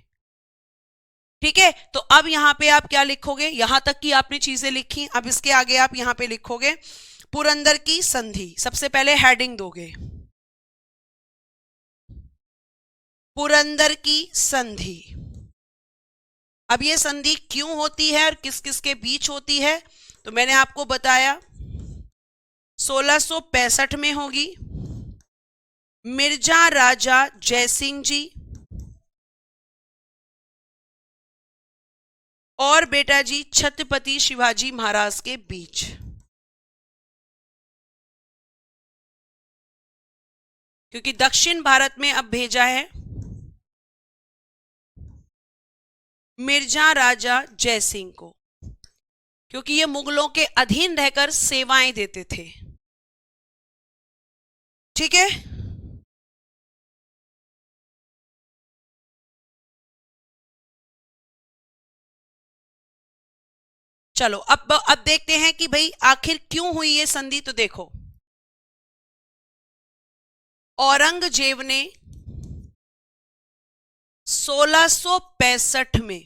ठीक है, तो अब यहां पे आप क्या लिखोगे, यहां तक की आपने चीजें लिखी, अब इसके आगे आप यहां पे लिखोगे पुरंदर की संधि। सबसे पहले हेडिंग दोगे, पुरंदर की संधि। अब ये संधि क्यों होती है और किस किस के बीच होती है, तो मैंने आपको बताया 1665 में होगी। मिर्जा राजा जयसिंह जी और बेटा जी छत्रपति शिवाजी महाराज के बीच। क्योंकि दक्षिण भारत में अब भेजा है मिर्जा राजा जयसिंह को, क्योंकि ये मुगलों के अधीन रहकर सेवाएं देते थे। ठीक है, चलो अब देखते हैं कि भाई आखिर क्यों हुई ये संधि। तो देखो, औरंगजेब ने 1665 में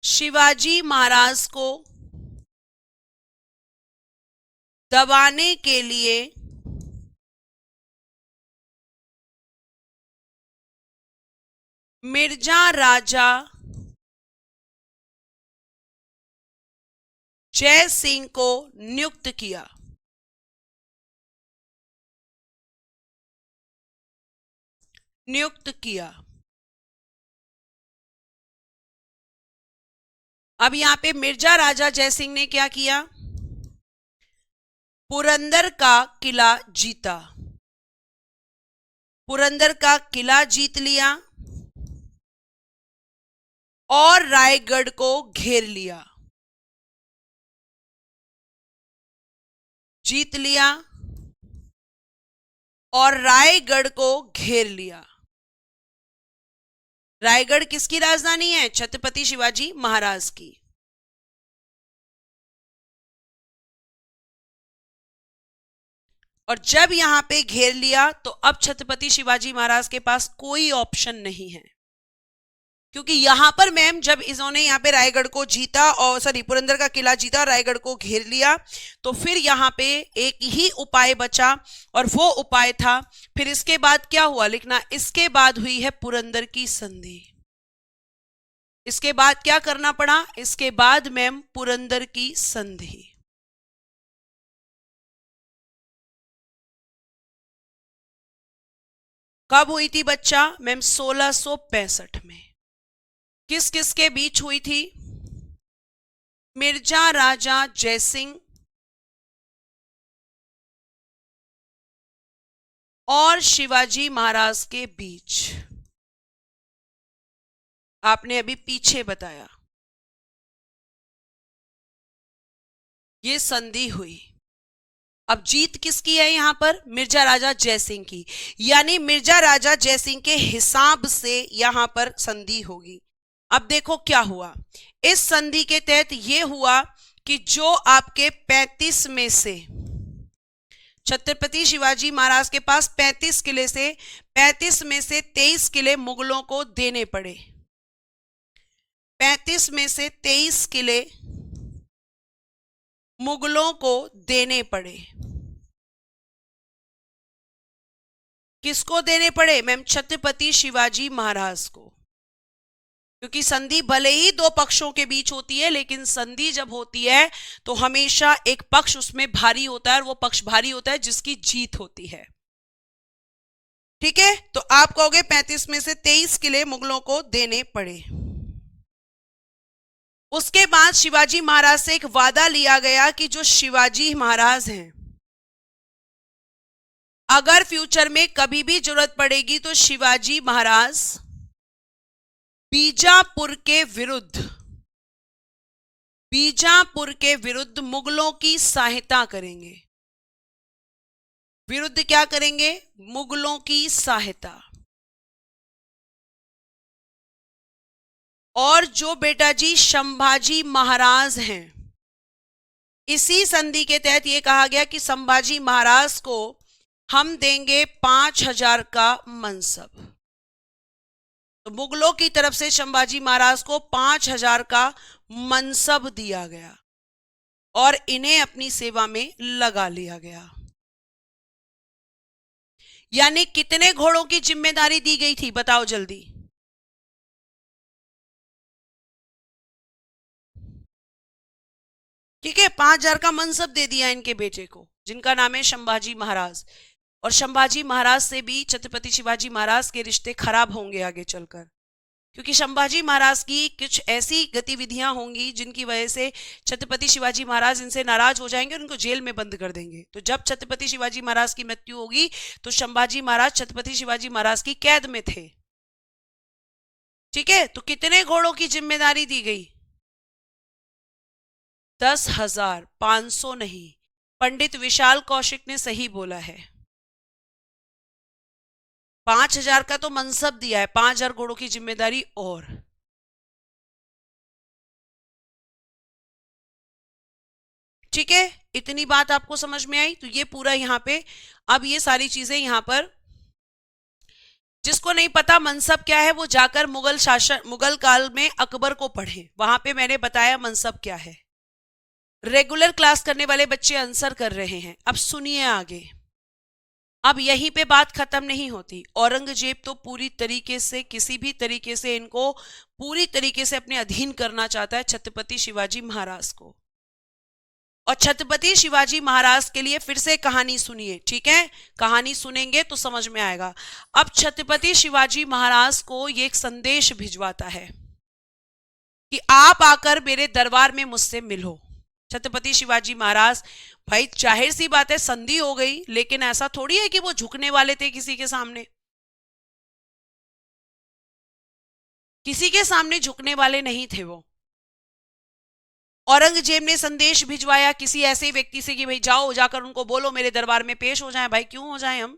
शिवाजी महाराज को दबाने के लिए मिर्जा राजा जय सिंह को नियुक्त किया। अब यहां पे मिर्जा राजा जयसिंह ने क्या किया, पुरंदर का किला जीता, पुरंदर का किला जीत लिया और रायगढ़ को घेर लिया। जीत लिया और रायगढ़ को घेर लिया। रायगढ़ किसकी राजधानी है, छत्रपति शिवाजी महाराज की। और जब यहां पे घेर लिया तो अब छत्रपति शिवाजी महाराज के पास कोई ऑप्शन नहीं है, क्योंकि यहां पर मैम जब इन्होंने यहां पे रायगढ़ को जीता और सॉरी पुरंदर का किला जीता, रायगढ़ को घेर लिया, तो फिर यहां पे एक ही उपाय बचा और वो उपाय था, फिर इसके बाद क्या हुआ लिखना, इसके बाद हुई है पुरंदर की संधि। इसके बाद क्या करना पड़ा, इसके बाद मैम पुरंदर की संधि। कब हुई थी बच्चा, मैम 1665 में। किस किस के बीच हुई थी, मिर्जा राजा जयसिंह और शिवाजी महाराज के बीच। आपने अभी पीछे बताया ये संधि हुई। अब जीत किसकी है यहां पर, मिर्जा राजा जयसिंह की, यानी मिर्जा राजा जयसिंह के हिसाब से यहां पर संधि होगी। अब देखो क्या हुआ, इस संधि के तहत यह हुआ कि जो आपके 35 में से छत्रपति शिवाजी महाराज के पास 35 किले से 35 में से 23 किले मुगलों को देने पड़े। 35 में से 23 किले मुगलों को देने पड़े। किसको देने पड़े मैम, छत्रपति शिवाजी महाराज को। क्योंकि संधि भले ही दो पक्षों के बीच होती है, लेकिन संधि जब होती है तो हमेशा एक पक्ष उसमें भारी होता है और वो पक्ष भारी होता है जिसकी जीत होती है। ठीक है, तो आप कहोगे 35 में से 23 किले मुगलों को देने पड़े। उसके बाद शिवाजी महाराज से एक वादा लिया गया कि जो शिवाजी महाराज हैं, अगर फ्यूचर में कभी भी जरूरत पड़ेगी तो शिवाजी महाराज बीजापुर के विरुद्ध मुगलों की सहायता करेंगे। विरुद्ध क्या करेंगे, मुगलों की सहायता। और जो बेटा जी संभाजी महाराज हैं, इसी संधि के तहत ये कहा गया कि संभाजी महाराज को हम देंगे 5,000 का मनसब। तो मुगलों की तरफ से संभाजी महाराज को 5,000 का मनसब दिया गया और इन्हें अपनी सेवा में लगा लिया गया। यानी कितने घोड़ों की जिम्मेदारी दी गई थी, बताओ जल्दी। ठीक है, 5,000 का मनसब दे दिया इनके बेटे को, जिनका नाम है संभाजी महाराज। और संभाजी महाराज से भी छत्रपति शिवाजी महाराज के रिश्ते खराब होंगे आगे चलकर, क्योंकि संभाजी महाराज की कुछ ऐसी गतिविधियां होंगी जिनकी वजह से छत्रपति शिवाजी महाराज इनसे नाराज हो जाएंगे और उनको जेल में बंद कर देंगे। तो जब छत्रपति शिवाजी महाराज की मृत्यु होगी तो संभाजी महाराज छत्रपति शिवाजी महाराज की कैद में थे। ठीक है, तो कितने घोड़ों की जिम्मेदारी दी गई? 10,000, 500 नहीं। पंडित विशाल कौशिक ने सही बोला है, 5,000 का तो मनसब दिया है, 5,000 घोड़ों की जिम्मेदारी। और ठीक है, इतनी बात आपको समझ में आई? तो ये पूरा यहां पे, अब ये सारी चीजें यहां पर, जिसको नहीं पता मनसब क्या है वो जाकर मुगल शासन, मुगल काल में अकबर को पढ़े, वहां पे मैंने बताया मनसब क्या है। रेगुलर क्लास करने वाले बच्चे आंसर कर रहे हैं। अब सुनिए आगे, अब यहीं पे बात खत्म नहीं होती। औरंगजेब तो पूरी तरीके से, किसी भी तरीके से इनको पूरी तरीके से अपने अधीन करना चाहता है छत्रपति शिवाजी महाराज को। और छत्रपति शिवाजी महाराज के लिए फिर से कहानी सुनिए, ठीक है? कहानी सुनेंगे तो समझ में आएगा। अब छत्रपति शिवाजी महाराज को ये एक संदेश भिजवाता है कि आप आकर मेरे दरबार में मुझसे मिलो। छत्रपति शिवाजी महाराज, भाई जाहिर सी बात है संधि हो गई, लेकिन ऐसा थोड़ी है कि वो झुकने वाले थे किसी के सामने। किसी के सामने झुकने वाले नहीं थे वो। औरंगजेब ने संदेश भिजवाया किसी ऐसे व्यक्ति से कि भाई जाओ, जाकर उनको बोलो मेरे दरबार में पेश हो जाएं। भाई क्यों हो जाएं हम?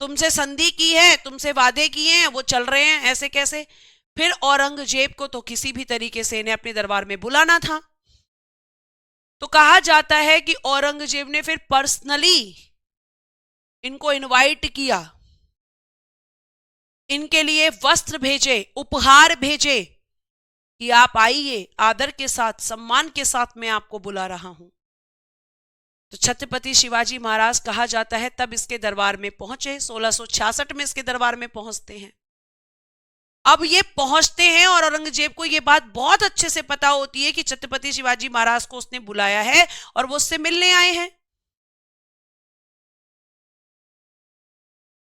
तुमसे संधि की है, तुमसे वादे किए हैं, वो चल रहे हैं, ऐसे कैसे? फिर औरंगजेब को तो किसी भी तरीके से इन्हें अपने दरबार में बुलाना था। तो कहा जाता है कि औरंगजेब ने फिर पर्सनली इनको इनवाइट किया, इनके लिए वस्त्र भेजे, उपहार भेजे कि आप आइए, आदर के साथ, सम्मान के साथ मैं आपको बुला रहा हूं। तो छत्रपति शिवाजी महाराज कहा जाता है तब इसके दरबार में पहुंचे, 1666 में इसके दरबार में पहुंचते हैं। अब ये पहुंचते हैं और औरंगजेब को ये बात बहुत अच्छे से पता होती है कि छत्रपति शिवाजी महाराज को उसने बुलाया है और वो उससे मिलने आए हैं।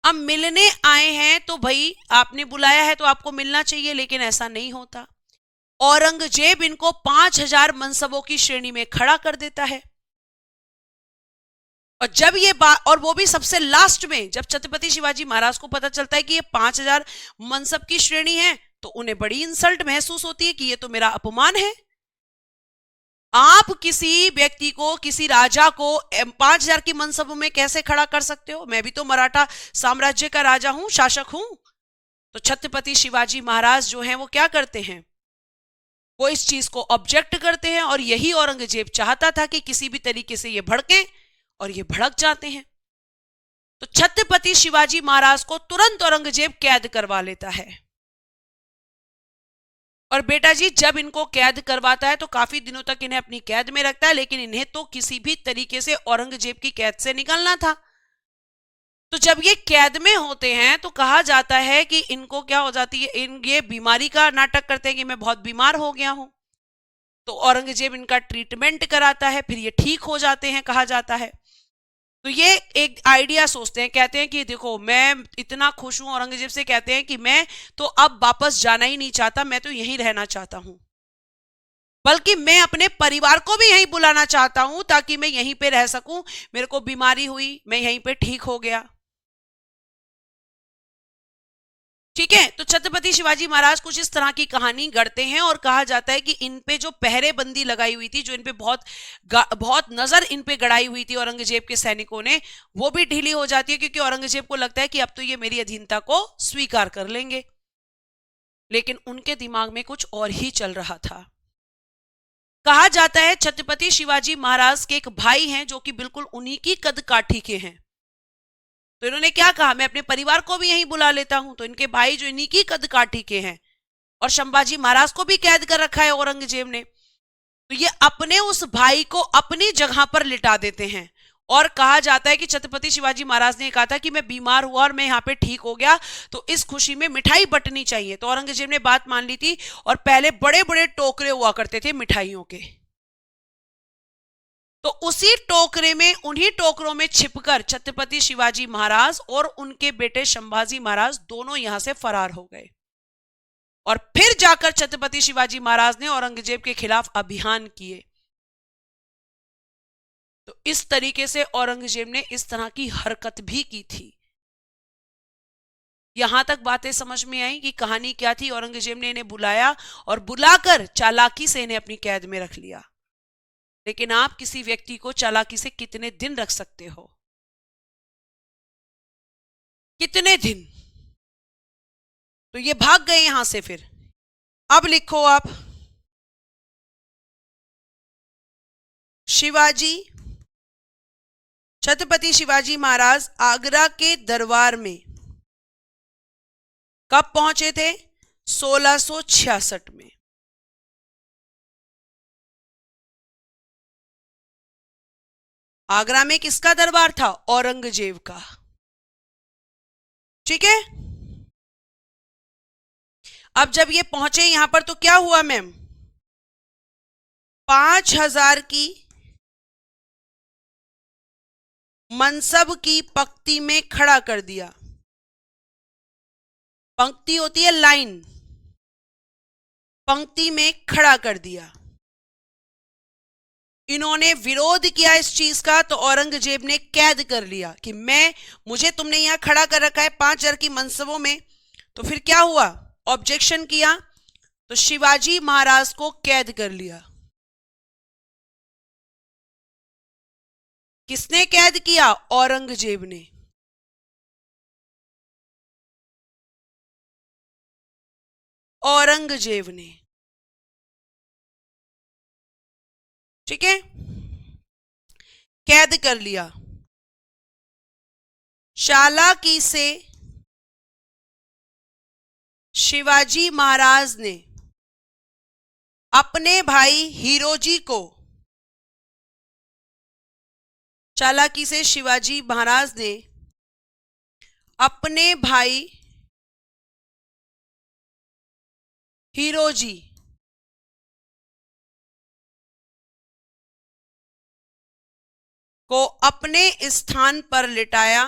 अब मिलने आए हैं तो भाई आपने बुलाया है तो आपको मिलना चाहिए, लेकिन ऐसा नहीं होता। औरंगजेब इनको 5,000 मनसबों की श्रेणी में खड़ा कर देता है। और जब ये बात, और वो भी सबसे लास्ट में, जब छत्रपति शिवाजी महाराज को पता चलता है कि ये 5,000 मनसब की श्रेणी है, तो उन्हें बड़ी इंसल्ट महसूस होती है कि ये तो मेरा अपमान है। आप किसी व्यक्ति को, किसी राजा को 5,000 की मनसबों में कैसे खड़ा कर सकते हो? मैं भी तो मराठा साम्राज्य का राजा हूं, शासक हूं। तो छत्रपति शिवाजी महाराज जो हैं वो क्या करते हैं, वो इस चीज को ऑब्जेक्ट करते हैं। और यही औरंगजेब चाहता था कि किसी भी तरीके से ये भड़कें, और ये भड़क जाते हैं। तो छत्रपति शिवाजी महाराज को तुरंत औरंगजेब कैद करवा लेता है। और बेटा जी जब इनको कैद करवाता है तो काफी दिनों तक इन्हें अपनी कैद में रखता है, लेकिन इन्हें तो किसी भी तरीके से औरंगजेब की कैद से निकलना था। तो जब ये कैद में होते हैं तो कहा जाता है कि इनको क्या हो जाती है, ये बीमारी का नाटक करते हैं कि मैं बहुत बीमार हो गया हूं। तो औरंगजेब इनका ट्रीटमेंट कराता है, फिर ये ठीक हो जाते हैं, कहा जाता है। तो ये एक आइडिया सोचते हैं, कहते हैं कि देखो मैं इतना खुश हूं। औरंगजेब से कहते हैं कि मैं तो अब वापस जाना ही नहीं चाहता, मैं तो यहीं रहना चाहता हूं, बल्कि मैं अपने परिवार को भी यहीं बुलाना चाहता हूं ताकि मैं यहीं पे रह सकूं। मेरे को बीमारी हुई, मैं यहीं पे ठीक हो गया। ठीक है, तो छत्रपति शिवाजी महाराज कुछ इस तरह की कहानी गढ़ते हैं। और कहा जाता है कि इन पे जो पहरेबंदी लगाई हुई थी, जो इन पे बहुत नजर इन पे गड़ाई हुई थी औरंगजेब के सैनिकों ने, वो भी ढीली हो जाती है, क्योंकि औरंगजेब को लगता है कि अब तो ये मेरी अधीनता को स्वीकार कर लेंगे। लेकिन उनके दिमाग में कुछ और ही चल रहा था। कहा जाता है छत्रपति शिवाजी महाराज के एक भाई हैं जो कि बिल्कुल उन्हीं की कद काठी के हैं। तो इन्होंने क्या कहा, मैं अपने परिवार को भी यहीं बुला लेता हूं। तो इनके भाई जो इन्हीं की कद काठी के हैं और संभाजी महाराज को भी कैद कर रखा है औरंगजेब ने, तो ये अपने उस भाई को अपनी जगह पर लिटा देते हैं। और कहा जाता है कि छत्रपति शिवाजी महाराज ने कहा था कि मैं बीमार हुआ और मैं यहाँ पे ठीक हो गया तो इस खुशी में मिठाई बंटनी चाहिए। तो औरंगजेब ने बात मान ली थी और पहले बड़े बड़े टोकरे हुआ करते थे मिठाइयों के, तो उसी टोकरे में, उन्हीं टोकरों में छिपकर छत्रपति शिवाजी महाराज और उनके बेटे संभाजी महाराज दोनों यहां से फरार हो गए। और फिर जाकर छत्रपति शिवाजी महाराज ने औरंगजेब के खिलाफ अभियान किए। तो इस तरीके से औरंगजेब ने इस तरह की हरकत भी की थी। यहां तक बातें समझ में आई कि कहानी क्या थी। औरंगजेब ने इन्हें बुलाया और बुलाकर चालाकी से इन्हें अपनी कैद में रख लिया। लेकिन आप किसी व्यक्ति को चालाकी से कितने दिन रख सकते हो? कितने दिन? तो ये भाग गए यहां से। फिर अब लिखो आप, शिवाजी, छत्रपति शिवाजी महाराज आगरा के दरबार में कब पहुंचे थे? 1666 में। आगरा में किसका दरबार था? औरंगजेब का। ठीक है। अब जब ये पहुंचे यहां पर तो क्या हुआ मैम? 5000 की मनसब की पंक्ति में खड़ा कर दिया। पंक्ति होती है लाइन, पंक्ति में खड़ा कर दिया। इन्होंने विरोध किया इस चीज का तो औरंगजेब ने कैद कर लिया कि मुझे तुमने यहां खड़ा कर रखा है 5000 की मनसबों में। तो फिर क्या हुआ? ऑब्जेक्शन किया तो शिवाजी महाराज को कैद कर लिया। किसने कैद किया? औरंगजेब ने। औरंगजेब ने। ठीक है, कैद कर लिया। चालाकी से शिवाजी महाराज ने अपने भाई हीरोजी को, चालाकी से शिवाजी महाराज ने अपने भाई हीरोजी को अपने स्थान पर लिटाया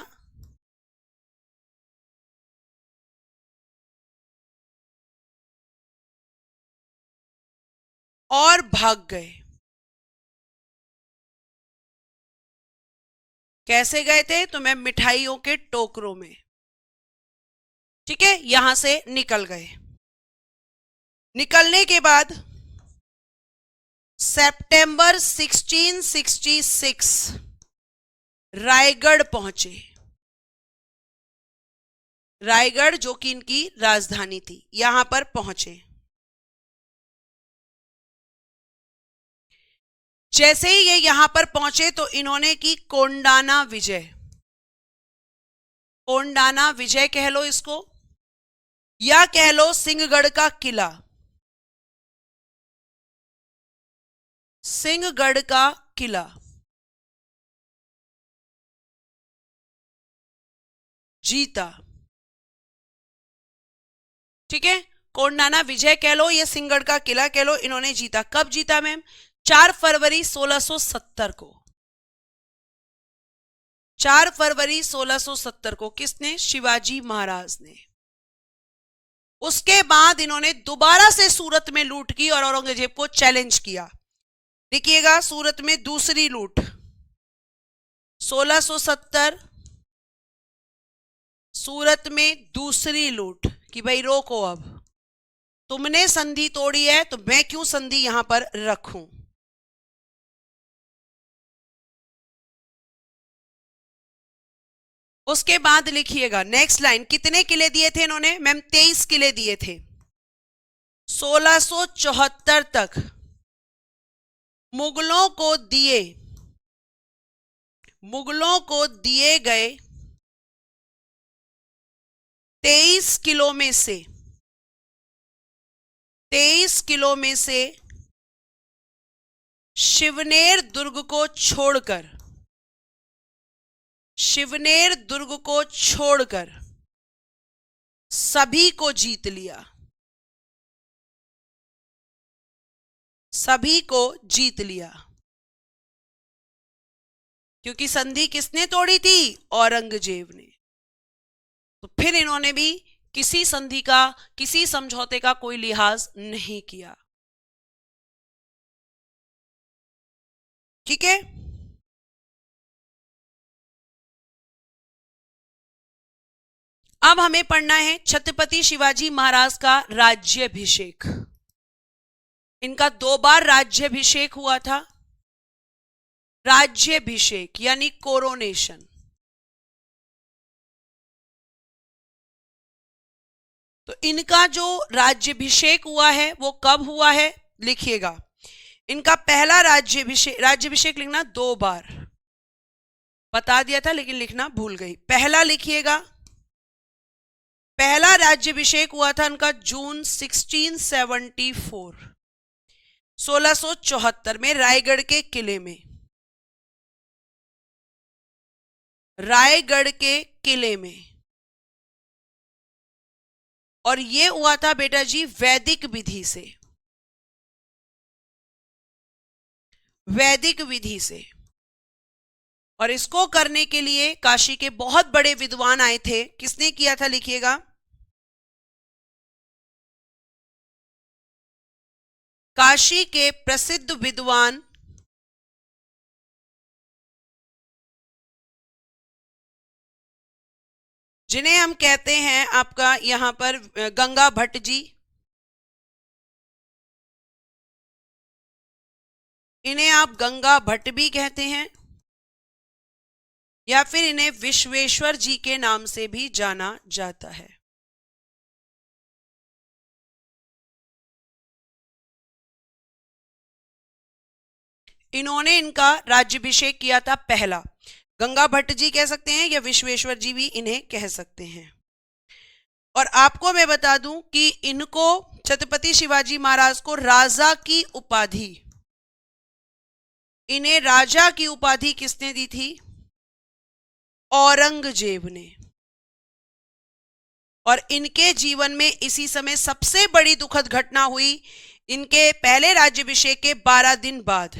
और भाग गए। कैसे गए थे? तो मैं मिठाइयों के टोकरों में। ठीक है, यहां से निकल गए। निकलने के बाद सितंबर 1666 रायगढ़ पहुंचे। रायगढ़ जो कि इनकी राजधानी थी, यहां पर पहुंचे। जैसे ही ये यहां पर पहुंचे तो इन्होंने की कोंडाना विजय। कोंडाना विजय कह लो इसको, या कह लो सिंहगढ़ का किला। सिंहगढ़ का किला जीता। ठीक है, कोंडाना विजय कह लो या सिंहगढ़ का किला कह लो, इन्होंने जीता। कब जीता मैम? 4 फरवरी 1670 को। 4 फरवरी 1670 को किसने? शिवाजी महाराज ने। उसके बाद इन्होंने दोबारा से सूरत में लूट की और औरंगजेब को चैलेंज किया। देखिएगा, सूरत में दूसरी लूट 1670, सूरत में दूसरी लूट कि भाई रोको, अब तुमने संधि तोड़ी है तो मैं क्यों संधि यहां पर रखूं। उसके बाद लिखिएगा नेक्स्ट लाइन, कितने किले दिए थे इन्होंने मैम? 23 किले दिए थे। 1674 तक मुगलों को दिए गए 23 किलो में से शिवनेर दुर्ग को छोड़कर सभी को जीत लिया। क्योंकि संधि किसने तोड़ी थी? औरंगजेब ने। तो फिर इन्होंने भी किसी संधि का, किसी समझौते का कोई लिहाज नहीं किया। ठीक है, अब हमें पढ़ना है छत्रपति शिवाजी महाराज का राज्याभिषेक। इनका 2 बार राज्याभिषेक हुआ था। राज्याभिषेक यानी कोरोनेशन। तो इनका जो राज्याभिषेक हुआ है वो कब हुआ है लिखिएगा। इनका पहला राज्याभिषेक लिखना 2 बार, बता दिया था लेकिन लिखना भूल गई। पहला लिखिएगा, पहला राज्याभिषेक हुआ था इनका जून 1674 में रायगढ़ के किले में। और ये हुआ था बेटा जी वैदिक विधि से। और इसको करने के लिए काशी के बहुत बड़े विद्वान आए थे। किसने किया था लिखिएगा, काशी के प्रसिद्ध विद्वान जिन्हें हम कहते हैं आपका यहां पर गंगा भट्ट जी। इन्हें आप गंगा भट्ट भी कहते हैं या फिर इन्हें विश्वेश्वर जी के नाम से भी जाना जाता है। इन्होंने इनका राज्याभिषेक किया था पहला। गंगा भट्ट जी कह सकते हैं या विश्वेश्वर जी भी इन्हें कह सकते हैं। और आपको मैं बता दूं कि इनको छत्रपति शिवाजी महाराज को इन्हें राजा की उपाधि किसने दी थी? औरंगजेब ने। और इनके जीवन में इसी समय सबसे बड़ी दुखद घटना हुई। इनके पहले राज्याभिषेक के 12 दिन बाद,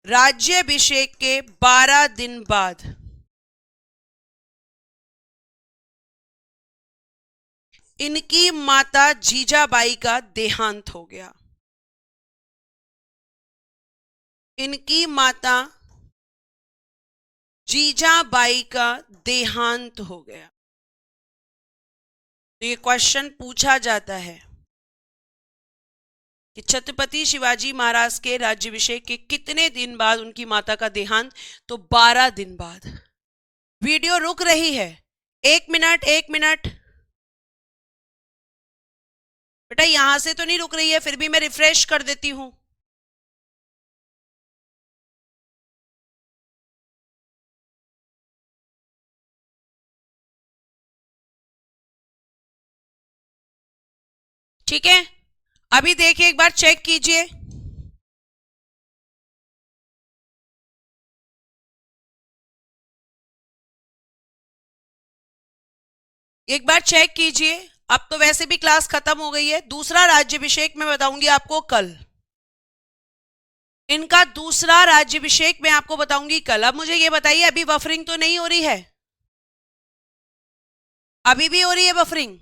राज्याभिषेक के 12 दिन बाद इनकी माता जीजाबाई का देहांत हो गया। इनकी माता जीजाबाई का देहांत हो गया। तो ये क्वेश्चन पूछा जाता है कि छत्रपति शिवाजी महाराज के राज्याभिषेक के कितने दिन बाद उनकी माता का देहांत? तो 12 दिन बाद। वीडियो रुक रही है, 1 मिनट। बेटा यहां से तो नहीं रुक रही है, फिर भी मैं रिफ्रेश कर देती हूं। ठीक है, अभी देखिए, एक बार चेक कीजिए। एक बार चेक कीजिए। अब तो वैसे भी क्लास खत्म हो गई है। दूसरा राज्याभिषेक मैं बताऊंगी आपको कल। इनका दूसरा राज्याभिषेक मैं आपको बताऊंगी कल। अब मुझे ये बताइए, अभी बफरिंग तो नहीं हो रही है? अभी भी हो रही है बफरिंग?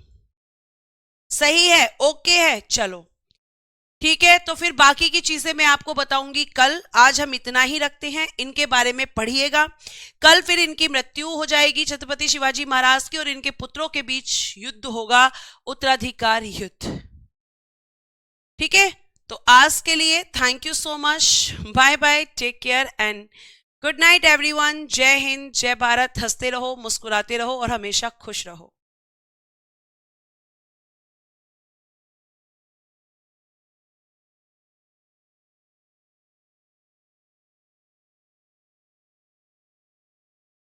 सही है, ओके है, चलो ठीक है। तो फिर बाकी की चीजें मैं आपको बताऊंगी कल। आज हम इतना ही रखते हैं। इनके बारे में पढ़िएगा। कल फिर इनकी मृत्यु हो जाएगी छत्रपति शिवाजी महाराज की, और इनके पुत्रों के बीच युद्ध होगा, उत्तराधिकार युद्ध। ठीक है, तो आज के लिए thank you so much. Bye bye, take care and good night everyone. जय हिंद, जय भारत। हंसते रहो, मुस्कुराते रहो और हमेशा खुश रहो।